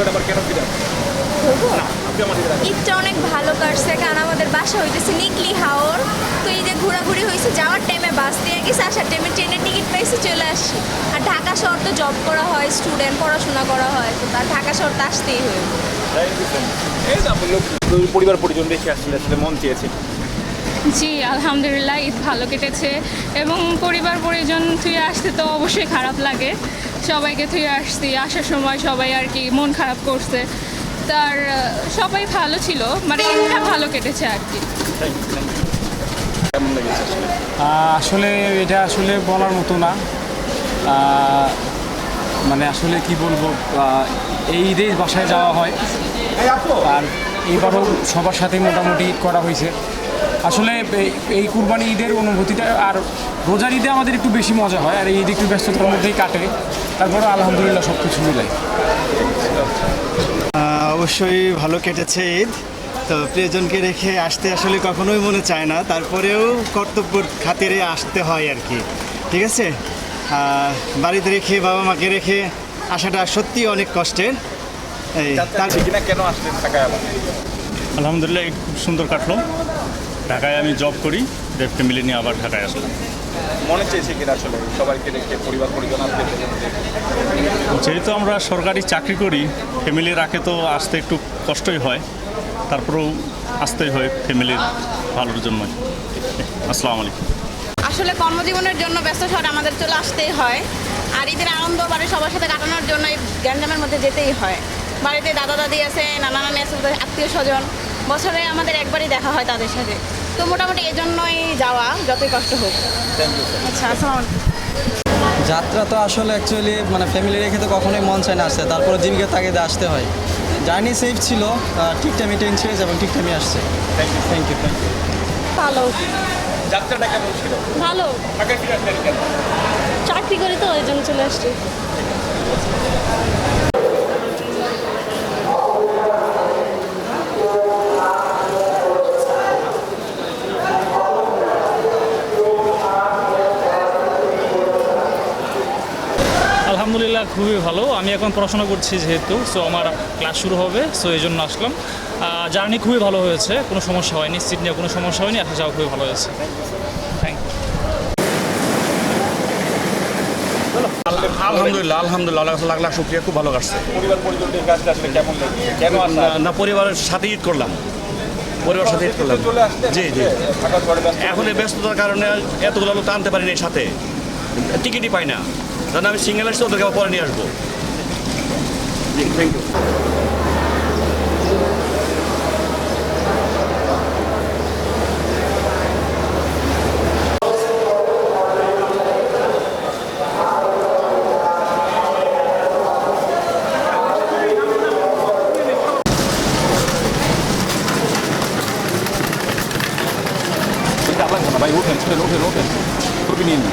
পরিবার আবার কেন ফিরে ঈদটা অনেক ভালো কাটছে, কারণ আমাদের বাসা হইতেছে নিকলি হাওর। তো এই যে ঘোরাঘুরি হয়েছে, যাওয়ার টাইমে বাস দিয়ে গেছে, আসার টাইমে ট্রেনের টিকিট পাইছি, চলে আসছি। আর ঢাকা শহর তো জব করা হয়, স্টুডেন্ট পড়াশোনা করা হয়, তো তার ঢাকা শহর তো আসতেই হয়। এই যে আপনি পরিবার পরিজন রেখে আসলে আসলে মন চেয়েছে। জি আলহামদুলিল্লাহ, ঈদ ভালো কেটেছে এবং পরিবার পরিজন থুয়ে আসতে তো অবশ্যই খারাপ লাগে। সবাইকে থুয়ে আসছি, আসার সময় সবাই আর কি মন খারাপ করছে। তার সবাই ভালো ছিল, মানে ঈদটা ভালো কেটেছে আর কি। কেমন লেগেছে আসলে? আসলে এটা আসলে বলার মতো না। মানে আসলে কি বলবো, এই ঈদে বাসায় যাওয়া হয় আর এইবারও সবার সাথে মোটামুটি ঈদ করা হয়েছে। আসলে এই কুরবানি ঈদের অনুভূতিটা আর রোজার ঈদে আমাদের একটু বেশি মজা হয়, আর এই ঈদ একটু ব্যস্ততার মধ্যেই কাটে। তারপরে আলহামদুলিল্লাহ সব কিছু মিলাই। অবশ্যই ভালো কেটেছে ঈদ। তো প্রিয়জনকে রেখে আসতে আসলে কখনোই মনে চায় না, তারপরেও কর্তব্যের খাতিরে আসতে হয় আর কি। ঠিক আছে, বাড়িতে রেখে বাবা মাকে রেখে আসাটা সত্যি অনেক কষ্টের। তার কিনা কেন আসলেন ঢাকায় আবার? আলহামদুলিল্লাহ খুব সুন্দর কাটলো। ঢাকায় আমি জব করি, ফ্যামিলি নিয়ে আবার ঢাকায় আসলাম। মনে চেয়েছে কিনা আসলে সবাইকে রেখে পরিবার পরিজন আসতে? যেহেতু আমরা সরকারি চাকরি করি, ফ্যামিলি রাখে তো আসতে একটু কষ্টই হয়, তারপরেও আসতেই হয় ফ্যামিলির ভালোর জন্য। আসসালামু আলাইকুম। আসলে কর্মজীবনের জন্য ব্যস্ত শহরে আমাদের চলে আসতেই হয়, আর ঈদের আনন্দ বাড়ি সবার সাথে কাটানোর জন্য এই গ্যাঞ্জামের মধ্যে যেতেই হয়। বাড়িতে দাদা দাদি আছে, নানা নানি আছে, আত্মীয় স্বজন, বছরে আমাদের একবারই দেখা হয় তাদের সাথে। তো মোটামুটি এই জন্যই যাওয়া, যতই কষ্ট হোক। আচ্ছা, আসসালামু আলাইকুম। যাত্রা তো আসলে অ্যাকচুয়ালি মানে ফ্যামিলি রেখে তো কখনোই মন চায় না আসতে, তারপরে জীবিকার তাগিদে আসতে হয়। জার্নি সেফ ছিল, ঠিক টাইমে ট্রেন ছেড়েছে এবং ঠিক টাইমে আসছে। Thank you. ভালো যাত্রাটা কেমন ছিল? ভালো, ঢাকায় ফিরে আসলেন কেন? চাকরি করি তো ওই জন্য চলে আসছি। আলহামদুলিল্লাহ খুবই ভালো। আমি এখন পড়াশোনা করছি যেহেতু, সো আমার ক্লাস শুরু হবে, সো এই জন্য আসলাম। জার্নি খুবই ভালো হয়েছে, কোনো সমস্যা হয়নি, সিট নিয়ে কোনো সমস্যা হয়নি, আসা যাওয়া খুবই ভালো হয়েছে। Thank you. আলহামদুলিল্লাহ লাখ লাখ শুক্রিয়া, খুব ভালো কাটছে। পরিবার পরিজন রেখে আসতে আসলে কেমন লেগেছে? কেন আসা? না, পরিবারের সাথে ঈদ করলাম, পরিবারের সাথে ঈদ করলাম। চলে আসতে জি। ঢাকা শহরে ব্যস্ত। এখন এই ব্যস্ততার কারণে এতগুলো লোক আনতে পারিনি, সাথে টিকিটই পাই না। কারণ আমি সিঙ্গেল আসছি, ওদেরকে আবার পরে নিয়ে আসবো। জি, থ্যাংক ইউ। ভাই উঠেন, ওঠেন, ছবি নিয়ে নিন।